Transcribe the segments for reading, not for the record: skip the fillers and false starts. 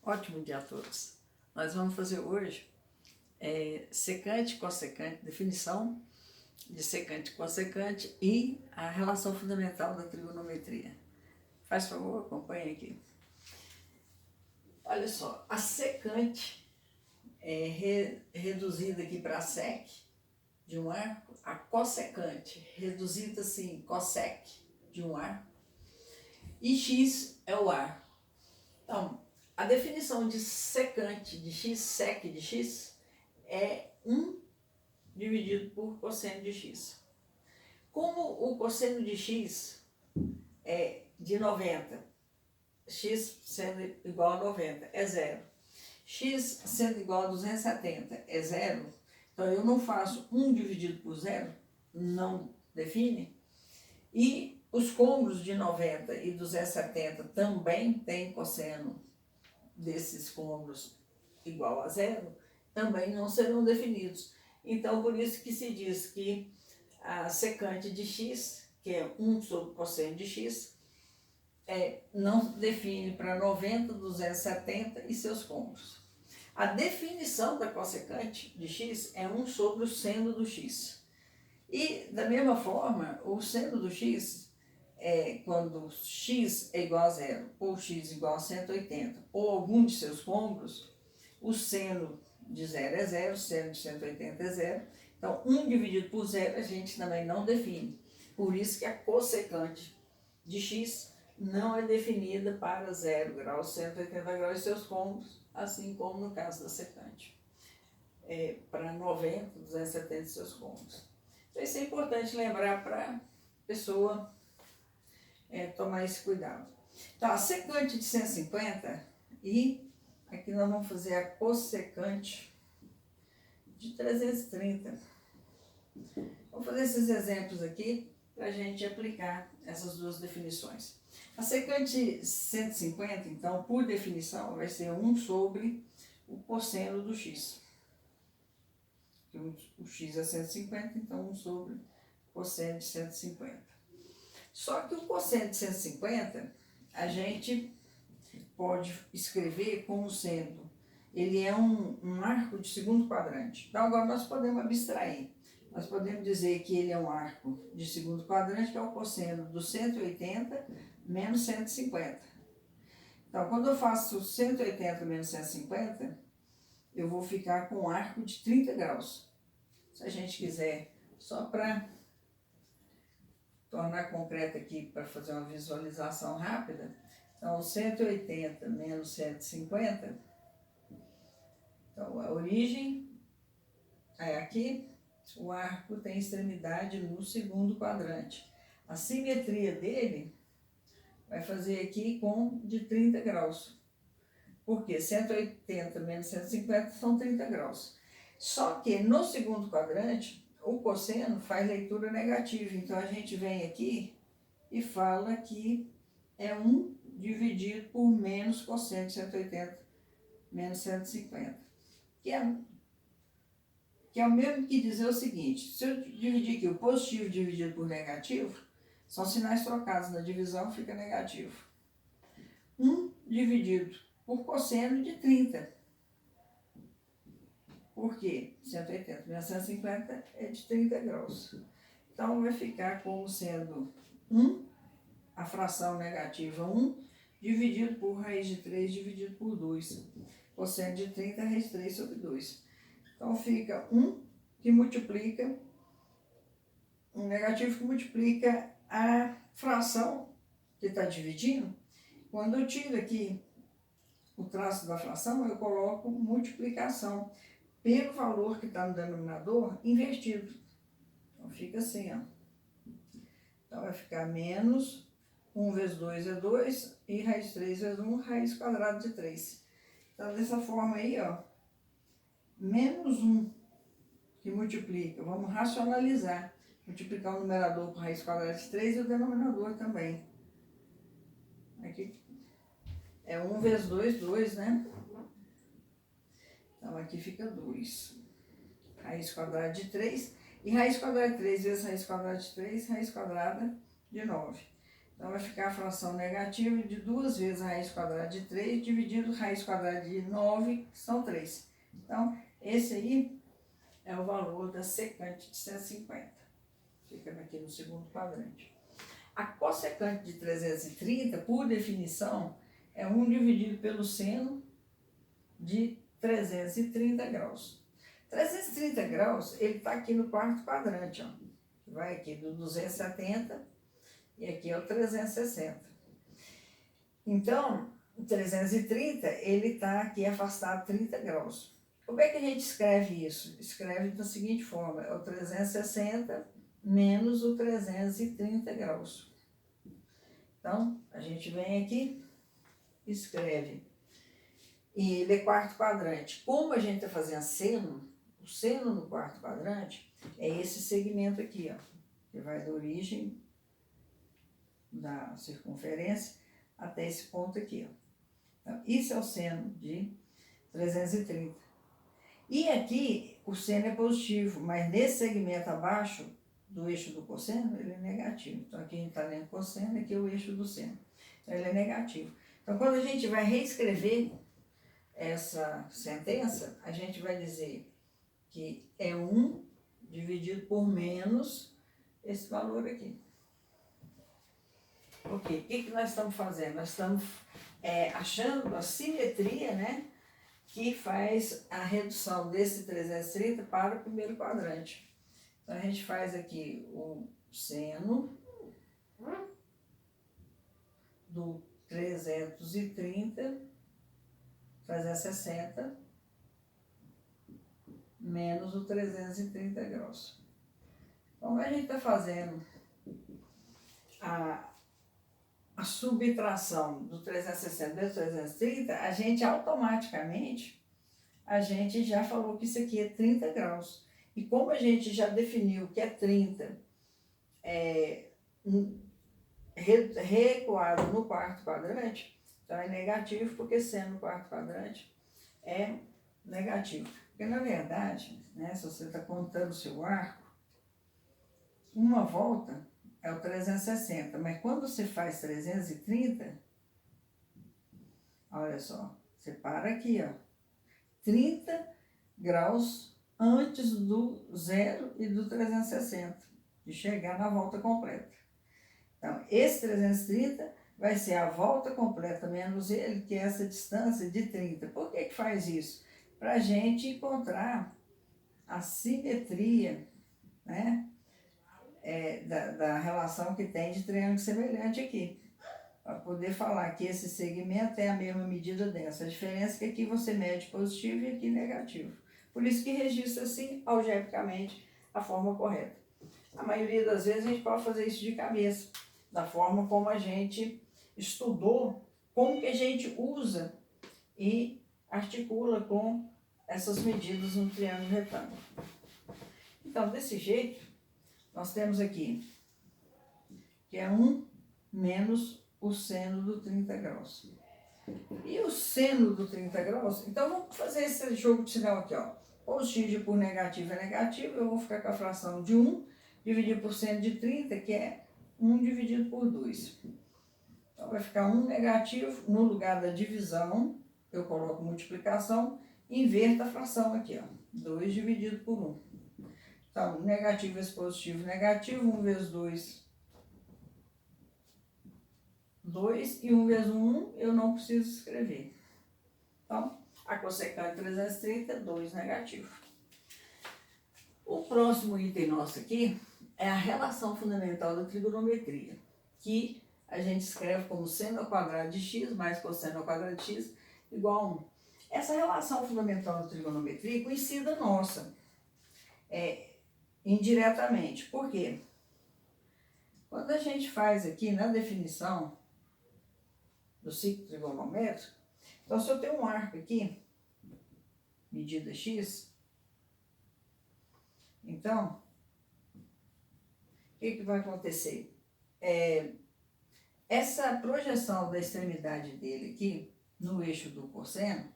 Ótimo dia a todos. Nós vamos fazer hoje secante, cossecante, definição de secante, cossecante e a relação fundamental da trigonometria. Faz favor, acompanhe aqui. Olha só, a secante é reduzida aqui para sec de um arco, a cossecante reduzida assim, cossec de um arco, e x é o arco. Então, a definição de secante de x, sec de x, é 1 dividido por cosseno de x. Como o cosseno de x é de 90, x sendo igual a 90 é zero, x sendo igual a 270 é zero, então eu não faço 1 dividido por zero, não define, e os cômodos de 90 e 270 também têm cosseno desses cômodos igual a zero, também não serão definidos. Então, por isso que se diz que a secante de x, que é 1 sobre cosseno de x, não define para 90, 270 e seus cômodos. A definição da cossecante de x é 1 sobre o seno do x. E, da mesma forma, o seno do x quando x é igual a zero, ou x igual a 180, ou algum de seus cômodos, o seno de zero é zero, o seno de 180 é zero. Então, 1 dividido por zero a gente também não define. Por isso que a cossecante de x não é definida para 0 graus, 180 graus e seus cômodos, assim como no caso da secante. Para 90, 270 e seus cômodos. Então, isso é importante lembrar para a pessoa tomar esse cuidado. Então, a secante de 150 e aqui nós vamos fazer a cossecante de 330. Vou fazer esses exemplos aqui para a gente aplicar essas duas definições. A secante 150, então, por definição, vai ser 1 sobre o cosseno do x. O x é 150, então 1 sobre o cosseno de 150. Só que o cosseno de 150, a gente pode escrever como sendo, ele é um arco de segundo quadrante. Então, agora nós podemos abstrair. Nós podemos dizer que ele é um arco de segundo quadrante, que é o cosseno do 180 menos 150. Então, quando eu faço 180 menos 150, eu vou ficar com um arco de 30 graus. Se a gente quiser, só para tornar concreto aqui, para fazer uma visualização rápida, então 180 menos 150, então a origem é aqui, o arco tem extremidade no segundo quadrante. A simetria dele vai fazer aqui com de 30 graus, porque 180 menos 150 são 30 graus. Só que no segundo quadrante, o cosseno faz leitura negativa, então a gente vem aqui e fala que é 1 dividido por menos cosseno de 180 menos 150, que é o mesmo que dizer o seguinte: se eu dividir aqui o positivo dividido por negativo, são sinais trocados na divisão, fica negativo. 1 dividido por cosseno de 30. Por quê? 180 menos 150 é de 30 graus. Então, vai ficar como sendo 1, a fração negativa 1, dividido por raiz de 3, dividido por 2. Cosseno de 30, raiz de 3 sobre 2. Então, fica 1 que multiplica, um negativo que multiplica a fração que está dividindo. Quando eu tiro aqui o traço da fração, eu coloco multiplicação pelo valor que está no denominador invertido. Então, fica assim, ó. Então, vai ficar menos 1 vezes 2 é 2, e raiz de 3 vezes 1, raiz quadrada de 3. Então, dessa forma aí, ó, menos 1 que multiplica, vamos racionalizar, multiplicar o numerador por raiz quadrada de 3 e o denominador também. Aqui é 1 vezes 2, 2, né? Então, aqui fica 2. Raiz quadrada de 3. E raiz quadrada de 3 vezes raiz quadrada de 3, raiz quadrada de 9. Então, vai ficar a fração negativa de 2 vezes a raiz quadrada de 3 dividido raiz quadrada de 9, que são 3. Então, esse aí é o valor da secante de 150. Fica aqui no segundo quadrante. A cossecante de 330, por definição, é 1 dividido pelo seno de 330 graus. 330 graus, ele está aqui no quarto quadrante, ó. Vai aqui do 270 e aqui é o 360. Então, o 330, ele está aqui afastado 30 graus. Como é que a gente escreve isso? Escreve da seguinte forma, é o 360 menos o 330 graus. Então, a gente vem aqui, escreve, e ele é quarto quadrante. Como a gente está fazendo seno, o seno no quarto quadrante é esse segmento aqui, ó, que vai da origem da circunferência até esse ponto aqui, ó. Então, isso é o seno de 330. E aqui o seno é positivo, mas nesse segmento abaixo do eixo do cosseno, ele é negativo. Então aqui a gente está lendo cosseno, aqui é o eixo do seno. Então ele é negativo. Então quando a gente vai reescrever essa sentença, a gente vai dizer que é 1 dividido por menos esse valor aqui. Ok, o que nós estamos fazendo? Nós estamos achando a simetria, né, que faz a redução desse 330 para o primeiro quadrante. Então, a gente faz aqui o seno do 330, 360, menos o 330 graus. Então, a gente está fazendo a subtração do 360 do 330, a gente automaticamente, a gente já falou que isso aqui é 30 graus. E como a gente já definiu que é 30 recuado no quarto quadrante, então é negativo, porque sendo no quarto quadrante é negativo. Porque na verdade, né, se você está contando o seu arco, uma volta é o 360, mas quando você faz 330, olha só, você para aqui, ó, 30 graus antes do 0 e do 360, de chegar na volta completa. Então, esse 330 vai ser a volta completa menos ele, que é essa distância de 30. Por que faz isso? Para a gente encontrar a simetria, né, da relação que tem de triângulo semelhante aqui. Para poder falar que esse segmento é a mesma medida dessa. A diferença é que aqui você mede positivo e aqui negativo. Por isso que registra assim, algebricamente, a forma correta. A maioria das vezes a gente pode fazer isso de cabeça, da forma como a gente estudou, como que a gente usa e articula com essas medidas no triângulo retângulo. Então, desse jeito, nós temos aqui que é 1 menos o seno do 30 graus. E o seno do 30 graus, então vamos fazer esse jogo de sinal aqui, ó. Positivo por negativo é negativo, eu vou ficar com a fração de 1 dividido por seno de 30, que é 1 dividido por 2. Então vai ficar 1 negativo, no lugar da divisão, eu coloco multiplicação, inverto a fração aqui, ó. 2 dividido por 1. Então, negativo vezes positivo, negativo, 1 vezes 2, 2, e 1 vezes 1, eu não preciso escrever. Então, a cossecante de 330 é 2 negativo. O próximo item nosso aqui é a relação fundamental da trigonometria, que a gente escreve como seno ao quadrado de x mais cosseno ao quadrado de x igual a 1. Essa relação fundamental da trigonometria é conhecida nossa, indiretamente. Por quê? Quando a gente faz aqui na definição do ciclo trigonométrico, então se eu tenho um arco aqui, medida x, então, o que vai acontecer? Essa projeção da extremidade dele aqui, no eixo do cosseno,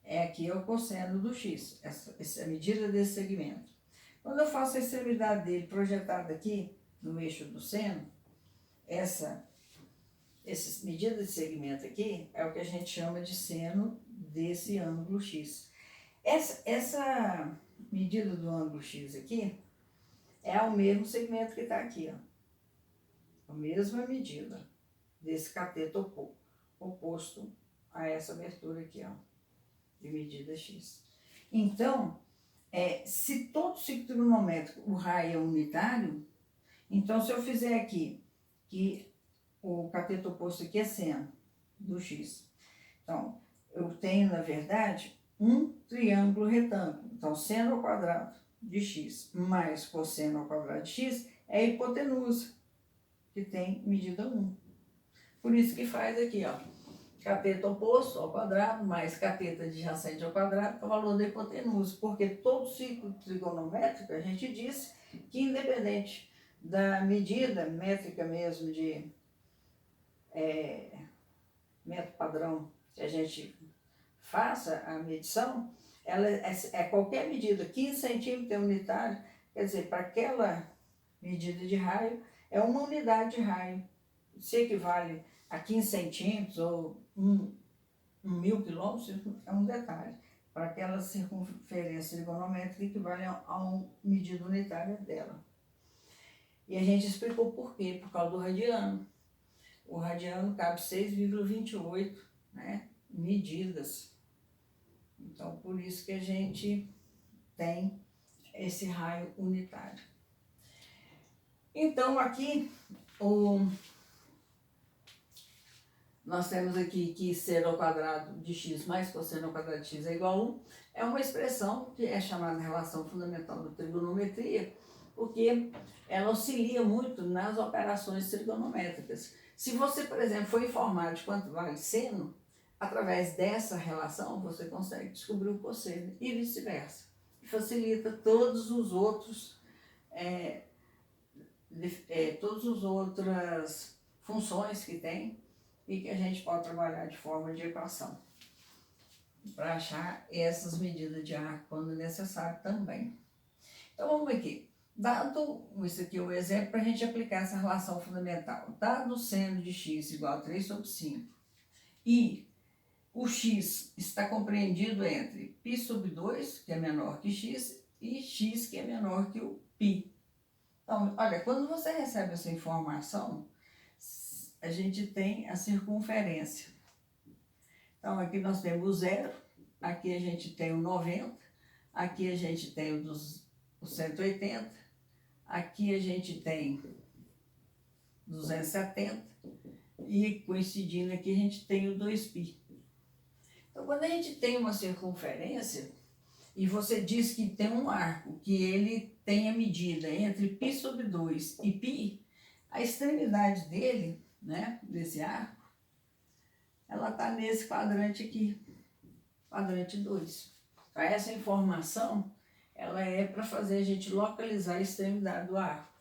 aqui é o cosseno do x, essa medida desse segmento. Quando eu faço a extremidade dele projetada aqui, no eixo do seno, essa essa medida de segmento aqui é o que a gente chama de seno desse ângulo x. Essa medida do ângulo x aqui é o mesmo segmento que está aqui, ó. A mesma medida desse cateto oposto a essa abertura aqui, ó, de medida x. Então, se todo ciclo trigonométrico, o raio é unitário, então se eu fizer aqui que o cateto oposto aqui é seno do x, então eu tenho, na verdade, um triângulo retângulo. Então, seno ao quadrado de x mais cosseno ao quadrado de x é a hipotenusa, que tem medida 1. Por isso que faz aqui, ó, cateto oposto ao quadrado mais cateto adjacente ao quadrado, que é o valor da hipotenusa. Porque todo ciclo trigonométrico, a gente disse que independente da medida métrica mesmo de método padrão que a gente faça a medição, ela é qualquer medida, 15 centímetros é unitário, quer dizer, para aquela medida de raio, é uma unidade de raio. Se equivale a 15 centímetros ou 1.000 quilômetros, é um detalhe. Para aquela circunferência trigonométrica equivale a uma medida unitária dela. E a gente explicou por quê, por causa do radiano. O radiano cabe 6,28, né, medidas. Então, por isso que a gente tem esse raio unitário. Então, aqui, nós temos aqui que seno ao quadrado de x mais cosseno ao quadrado de x é igual a 1. É uma expressão que é chamada relação fundamental da trigonometria, porque ela auxilia muito nas operações trigonométricas. Se você, por exemplo, for informado de quanto vale seno, através dessa relação você consegue descobrir o cosseno e vice-versa. Facilita todos os outros, todas as outras funções que tem e que a gente pode trabalhar de forma de equação para achar essas medidas de arco quando necessário também. Então vamos aqui. Dado isso aqui um exemplo para a gente aplicar essa relação fundamental. Dado o seno de x igual a 3 sobre 5 e o x está compreendido entre π sobre 2, que é menor que x, e x, que é menor que o π. Então, olha, quando você recebe essa informação, a gente tem a circunferência. Então, aqui nós temos o 0, aqui a gente tem o 90, aqui a gente tem o 180, aqui a gente tem 270 e coincidindo aqui a gente tem o 2π. Então, quando a gente tem uma circunferência e você diz que tem um arco que ele tem a medida entre π sobre 2 e π, a extremidade dele, né, desse arco, ela está nesse quadrante aqui, quadrante 2. Então, essa informação, ela é para fazer a gente localizar a extremidade do arco.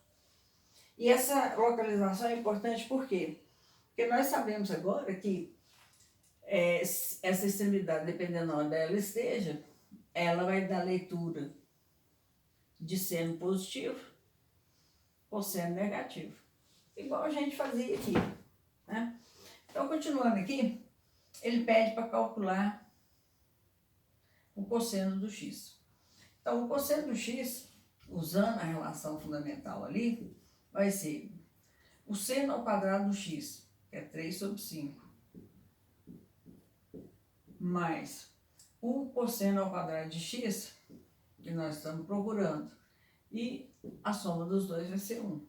E essa localização é importante por quê? Porque nós sabemos agora que essa extremidade, dependendo de onde ela esteja, ela vai dar leitura de seno positivo ou seno negativo. Igual a gente fazia aqui, né? Então, continuando aqui, ele pede para calcular o cosseno do x. Então, o cosseno do x, usando a relação fundamental ali, vai ser o seno ao quadrado do x, que é 3 sobre 5, mais o cosseno ao quadrado de x, que nós estamos procurando, e a soma dos dois vai ser 1.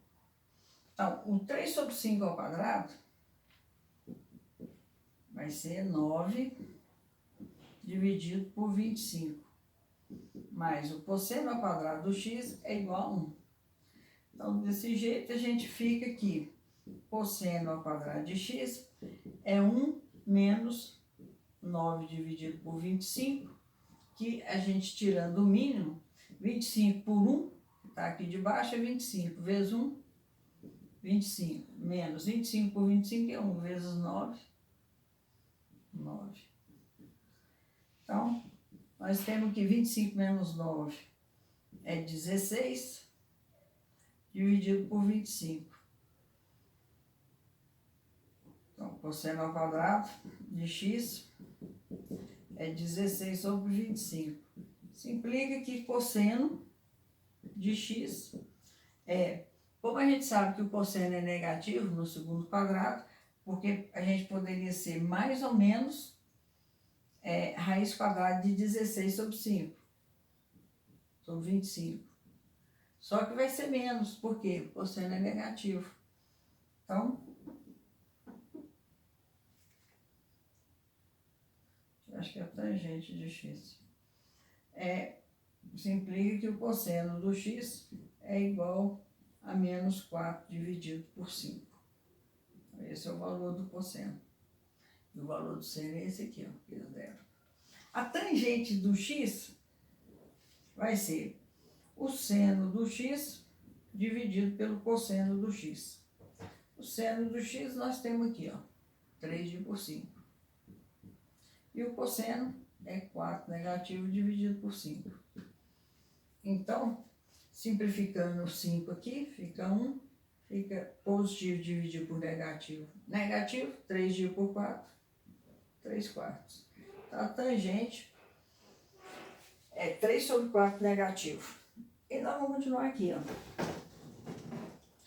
Então, o 3 sobre 5 ao quadrado vai ser 9 dividido por 25, mais o cosseno ao quadrado do x é igual a 1. Então, desse jeito, a gente fica aqui, cosseno ao quadrado de x é 1 menos 9 dividido por 25, que a gente tirando o mínimo, 25 por 1, que está aqui de baixo, é 25, vezes 1, 25, menos 25 por 25 é 1, vezes 9, 9. Então, nós temos que 25 menos 9 é 16, dividido por 25. Então, cosseno ao quadrado de x é 16 sobre 25. Isso implica que cosseno de x como a gente sabe que o cosseno é negativo no segundo quadrado, porque a gente poderia ser mais ou menos raiz quadrada de 16 sobre 5, sobre 25. Só que vai ser menos, porque o cosseno é negativo. Então, acho que é a tangente de x. Isso implica que o cosseno do x é igual a menos 4 dividido por 5. Esse é o valor do cosseno. E o valor do seno é esse aqui, ó, que é zero. A tangente do x vai ser o seno do x dividido pelo cosseno do x. O seno do x nós temos aqui, ó, 3 por 5. E o cosseno é 4 negativo dividido por 5. Então, simplificando o 5 aqui, fica 1, fica positivo dividido por negativo. Negativo, 3 dividido por 4, 3 quartos. Então, a tangente é 3 sobre 4 negativo. E nós vamos continuar aqui, ó.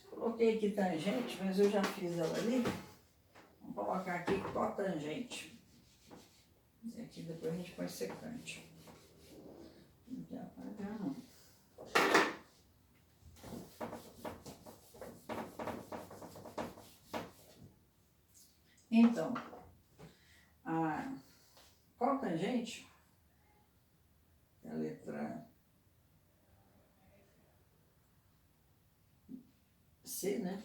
Coloquei aqui tangente, mas eu já fiz ela ali. Vamos colocar aqui cotangente. E aqui depois a gente põe secante. Não quer apagar, não. Então, a cotangente, a letra C, né?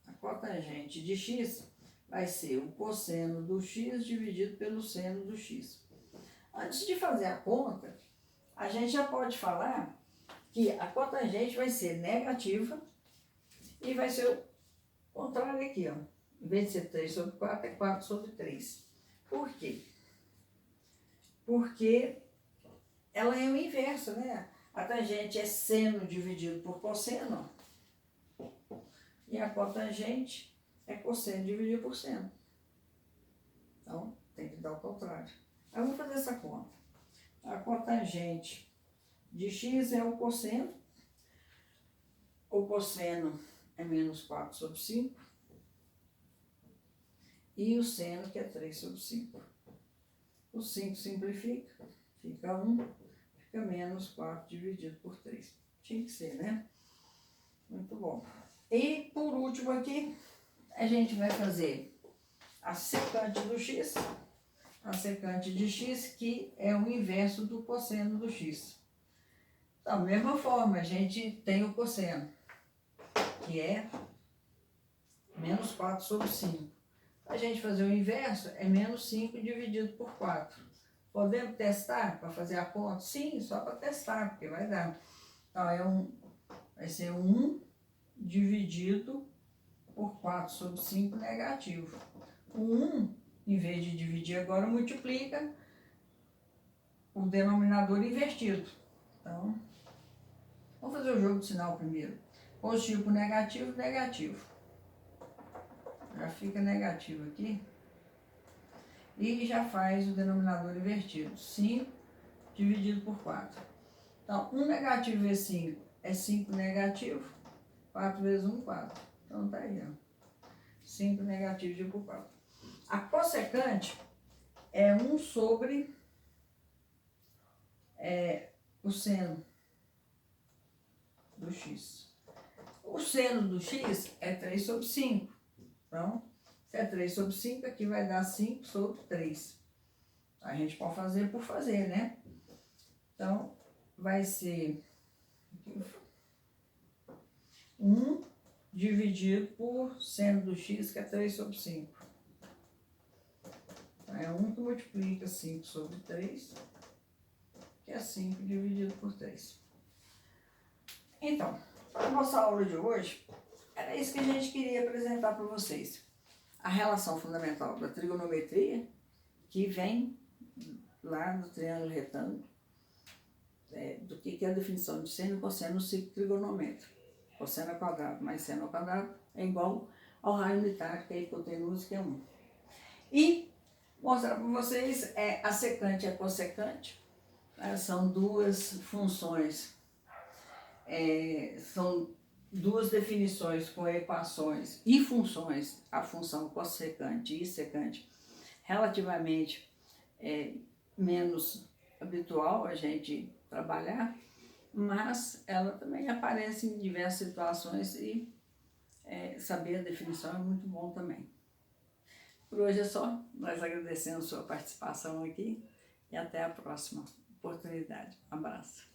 A cotangente de x vai ser o cosseno do x dividido pelo seno do x. Antes de fazer a conta, a gente já pode falar que a cotangente vai ser negativa e vai ser o contrário aqui, ó. Em vez de ser 3 sobre 4, é 4 sobre 3. Por quê? Porque ela é o inverso, né? A tangente é seno dividido por cosseno, e a cotangente é cosseno dividido por seno. Então, tem que dar o contrário. Aí vamos fazer essa conta. A cotangente de x é o cosseno é menos 4 sobre 5, e o seno que é 3 sobre 5. O 5 simplifica, fica 1, fica menos 4 dividido por 3. Tinha que ser, né? Muito bom. E por último aqui, a gente vai fazer a secante do x, a secante de x, que é o inverso do cosseno do x. Da mesma forma, a gente tem o cosseno, que é menos 4 sobre 5. A gente fazer o inverso é menos 5 dividido por 4. Podemos testar para fazer a conta? Sim, só para testar, porque vai dar. Então, vai ser 1 dividido por 4 sobre 5 negativo. O 1, em vez de dividir agora, multiplica o denominador invertido. Então, vamos fazer o jogo de sinal primeiro. Positivo por negativo, negativo. Já fica negativo aqui. E já faz o denominador invertido. 5 dividido por 4. Então, 1 negativo vezes 5 é 5 negativo. 4 vezes 1, 4. Então, tá aí, ó. 5 negativo dividido por 4. A cossecante é 1 sobre o seno do x. O seno do x é 3 sobre 5. Então, se é 3 sobre 5, aqui vai dar 5 sobre 3. A gente pode fazer por fazer, né? Então, vai ser 1 dividido por seno do x, que é 3 sobre 5. Então, é 1 que multiplica 5 sobre 3, que é 5 dividido por 3. Então, para a nossa aula de hoje, era isso que a gente queria apresentar para vocês. A relação fundamental da trigonometria, que vem lá do triângulo retângulo, do que é a definição de seno e cosseno no ciclo trigonométrico. Cosseno ao quadrado mais seno ao quadrado é igual ao raio unitário, que é a hipotenusa, que é 1. E mostrar para vocês a secante e a cossecante. São duas funções, são duas definições com equações e funções, a função cossecante e secante, relativamente menos habitual a gente trabalhar, mas ela também aparece em diversas situações e saber a definição é muito bom também. Por hoje é só, nós agradecemos a sua participação aqui e até a próxima oportunidade. Um abraço.